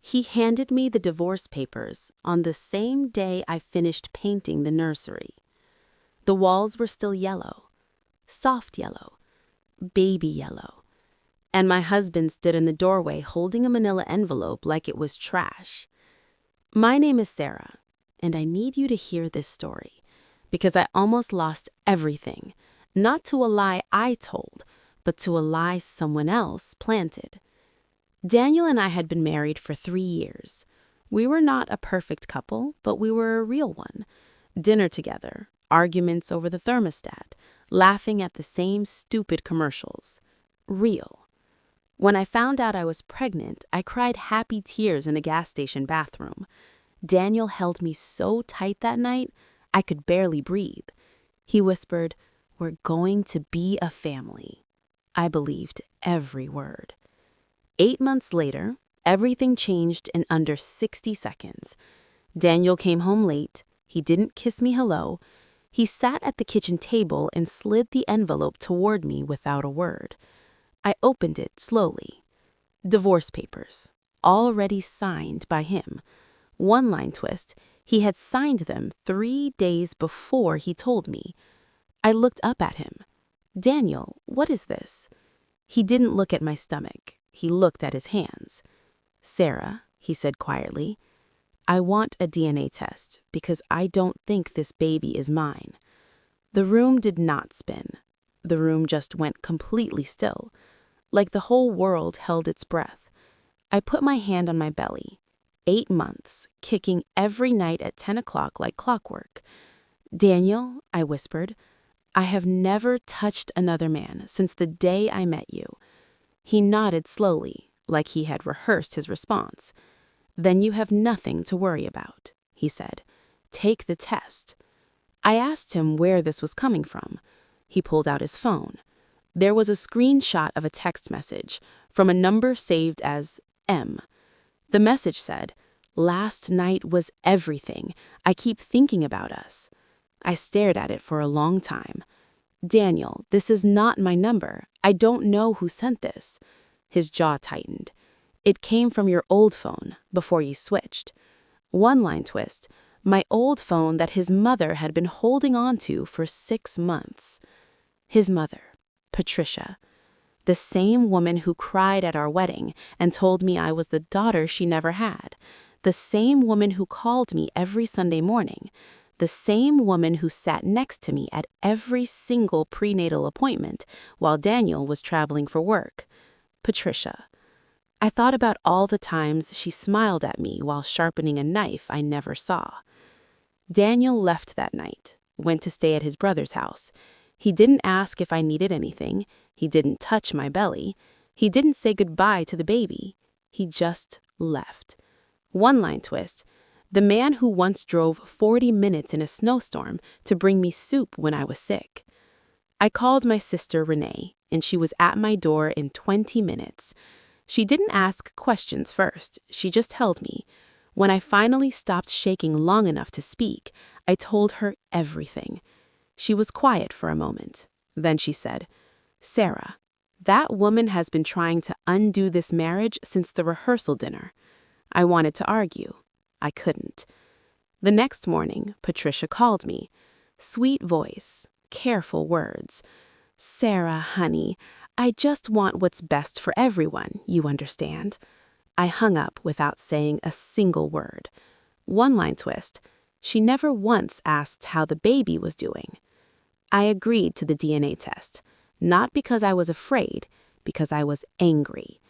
He handed me the divorce papers on the same day I finished painting the nursery. The walls were still yellow, soft yellow, baby yellow, and my husband stood in the doorway holding a manila envelope like it was trash. My name is Sarah, and I need you to hear this story, because I almost lost everything, not to a lie I told, but to a lie someone else planted. Daniel and I had been married for 3 years. We were not a perfect couple, but we were a real one. Dinner together, arguments over the thermostat, laughing at the same stupid commercials. Real. When I found out I was pregnant, I cried happy tears in a gas station bathroom. Daniel held me so tight that night, I could barely breathe. He whispered, "We're going to be a family." I believed every word. 8 months later, everything changed in under 60 seconds. Daniel came home late. He didn't kiss me hello. He sat at the kitchen table and slid the envelope toward me without a word. I opened it slowly. Divorce papers, already signed by him. One line twist, he had signed them 3 days before he told me. I looked up at him. "Daniel, what is this?" He didn't look at my stomach. He looked at his hands. "Sarah," he said quietly, "I want a DNA test because I don't think this baby is mine." The room did not spin. The room just went completely still, like the whole world held its breath. I put my hand on my belly. 8 months, kicking every night at 10 o'clock like clockwork. "Daniel," I whispered, "I have never touched another man since the day I met you." He nodded slowly, like he had rehearsed his response. "Then you have nothing to worry about," he said. "Take the test." I asked him where this was coming from. He pulled out his phone. There was a screenshot of a text message from a number saved as M. The message said, "Last night was everything. I keep thinking about us." I stared at it for a long time. "Daniel, this is not my number. I don't know who sent this." His jaw tightened. "It came from your old phone, before you switched." One line twist, my old phone that his mother had been holding on to for 6 months. His mother, Patricia. The same woman who cried at our wedding and told me I was the daughter she never had. The same woman who called me every Sunday morning. The same woman who sat next to me at every single prenatal appointment while Daniel was traveling for work. Patricia. I thought about all the times she smiled at me while sharpening a knife I never saw. Daniel left that night, went to stay at his brother's house. He didn't ask if I needed anything. He didn't touch my belly. He didn't say goodbye to the baby. He just left. One line twist, the man who once drove 40 minutes in a snowstorm to bring me soup when I was sick. I called my sister Renee, and she was at my door in 20 minutes. She didn't ask questions first. She just held me. When I finally stopped shaking long enough to speak, I told her everything. She was quiet for a moment. Then she said, "Sarah, that woman has been trying to undo this marriage since the rehearsal dinner." I wanted to argue. I couldn't. The next morning, Patricia called me. Sweet voice, careful words. "Sarah, honey, I just want what's best for everyone, you understand." I hung up without saying a single word. One line twist, she never once asked how the baby was doing. I agreed to the DNA test, not because I was afraid, because I was angry.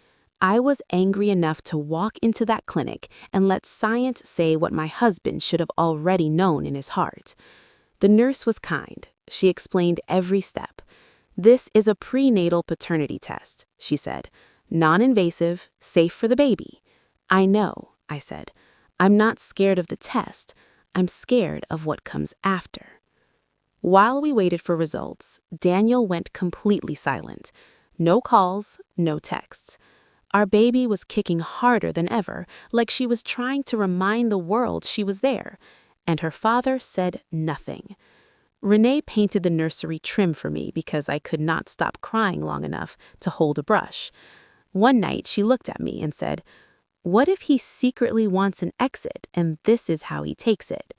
I was angry enough to walk into that clinic and let science say what my husband should have already known in his heart. The nurse was kind. She explained every step. "This is a prenatal paternity test," she said. "Non-invasive, safe for the baby." "I know," I said. "I'm not scared of the test. I'm scared of what comes after." While we waited for results, Daniel went completely silent. No calls, no texts. Our baby was kicking harder than ever, like she was trying to remind the world she was there, and her father said nothing. Renee painted the nursery trim for me because I could not stop crying long enough to hold a brush. One night she looked at me and said, What if he secretly wants an exit and this is how he takes it?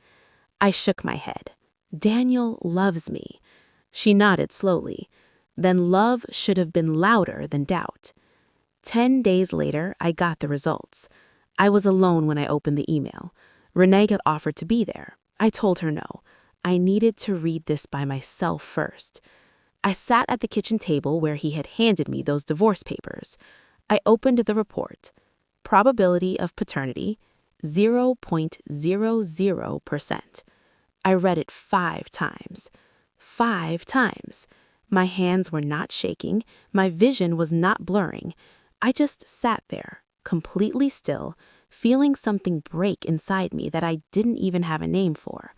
I shook my head. Daniel loves me. She nodded slowly. Then love should have been louder than doubt. 10 days later, I got the results. I was alone when I opened the email. Renee had offered to be there. I told her no. I needed to read this by myself first. I sat at the kitchen table where he had handed me those divorce papers. I opened the report. Probability of paternity, 0.00%. I read it 5 times. 5 times. My hands were not shaking. My vision was not blurring. I just sat there, completely still, feeling something break inside me that I didn't even have a name for.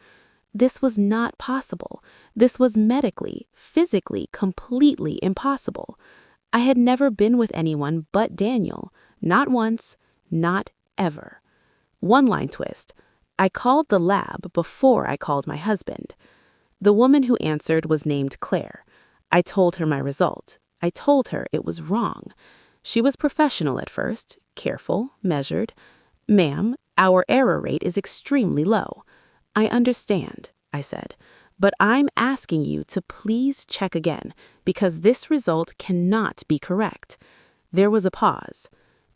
This was not possible. This was medically, physically, completely impossible. I had never been with anyone but Daniel. Not once, not ever. One-line twist. I called the lab before I called my husband. The woman who answered was named Claire. I told her my result. I told her it was wrong. She was professional at first, careful, measured. "Ma'am, our error rate is extremely low." "I understand," I said, "but I'm asking you to please check again, because this result cannot be correct." There was a pause.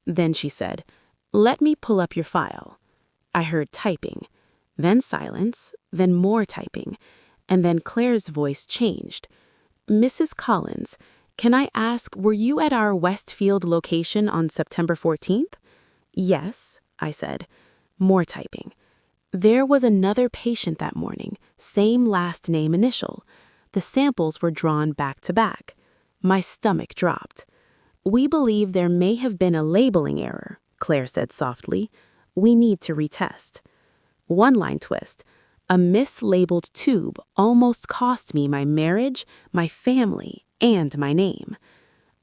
Then she said, "Let me pull up your file." I heard typing, then silence, then more typing, and then Claire's voice changed. "Mrs. Collins, can I ask, were you at our Westfield location on September 14th? "Yes," I said. More typing. "There was another patient that morning, same last name initial. The samples were drawn back to back." My stomach dropped. "We believe there may have been a labeling error," Claire said softly. "We need to retest." One-line twist. A mislabeled tube almost cost me my marriage, my family, and my name.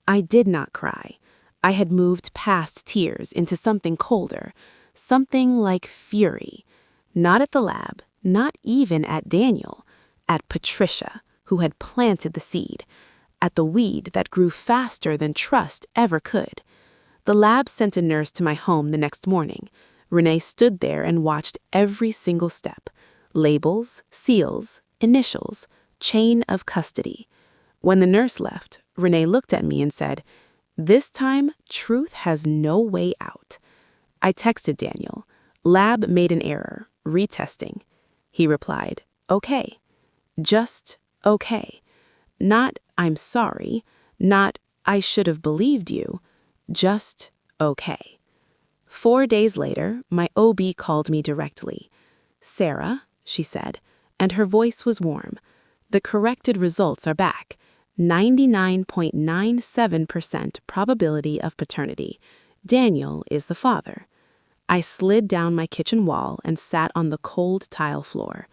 I did not cry. I had moved past tears into something colder, something like fury. Not at the lab, not even at Daniel. At Patricia, who had planted the seed. At the weed that grew faster than trust ever could. The lab sent a nurse to my home the next morning. Renee stood there and watched every single step. Labels, seals, initials, chain of custody. When the nurse left, Renee looked at me and said, "This time, truth has no way out." I texted Daniel. "Lab made an error. Retesting." He replied, "Okay." Just okay. Not "I'm sorry." Not "I should have believed you." Just okay. 4 days later, my OB called me directly. "Sarah," she said, and her voice was warm. "The corrected results are back. 99.97% probability of paternity. Daniel is the father." I slid down my kitchen wall and sat on the cold tile floor.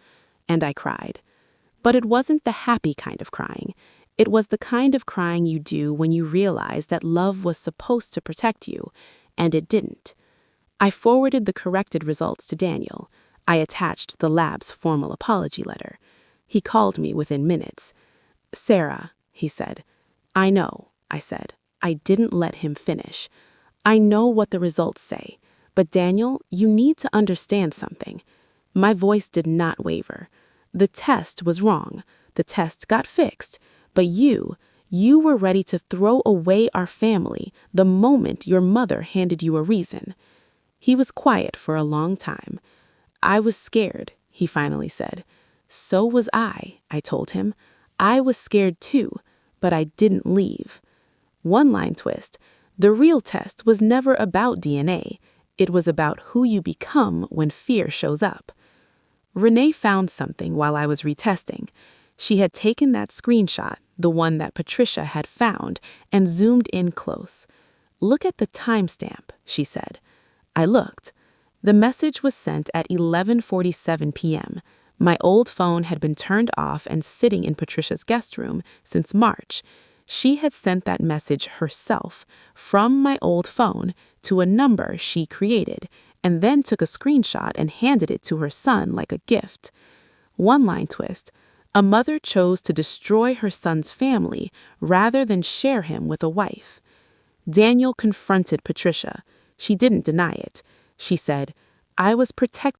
And I cried. But it wasn't the happy kind of crying. It was the kind of crying you do when you realize that love was supposed to protect you, and it didn't. I forwarded the corrected results to Daniel. I attached the lab's formal apology letter. He called me within minutes. "Sarah," he said. "I know," I said. I didn't let him finish. "I know what the results say. But Daniel, you need to understand something." My voice did not waver. "The test was wrong. The test got fixed. But you were ready to throw away our family the moment your mother handed you a reason." He was quiet for a long time. "I was scared," he finally said. "So was I told him. "I was scared too, but I didn't leave." One-line twist. The real test was never about DNA. It was about who you become when fear shows up. Renee found something while I was retesting. She had taken that screenshot, the one that Patricia had found, and zoomed in close. "Look at the timestamp," she said. I looked. The message was sent at 11:47 p.m. My old phone had been turned off and sitting in Patricia's guest room since March. She had sent that message herself from my old phone to a number she created, and then took a screenshot and handed it to her son like a gift. One-line twist. A mother chose to destroy her son's family rather than share him with a wife. Daniel confronted Patricia. She didn't deny it. She said, "I was protected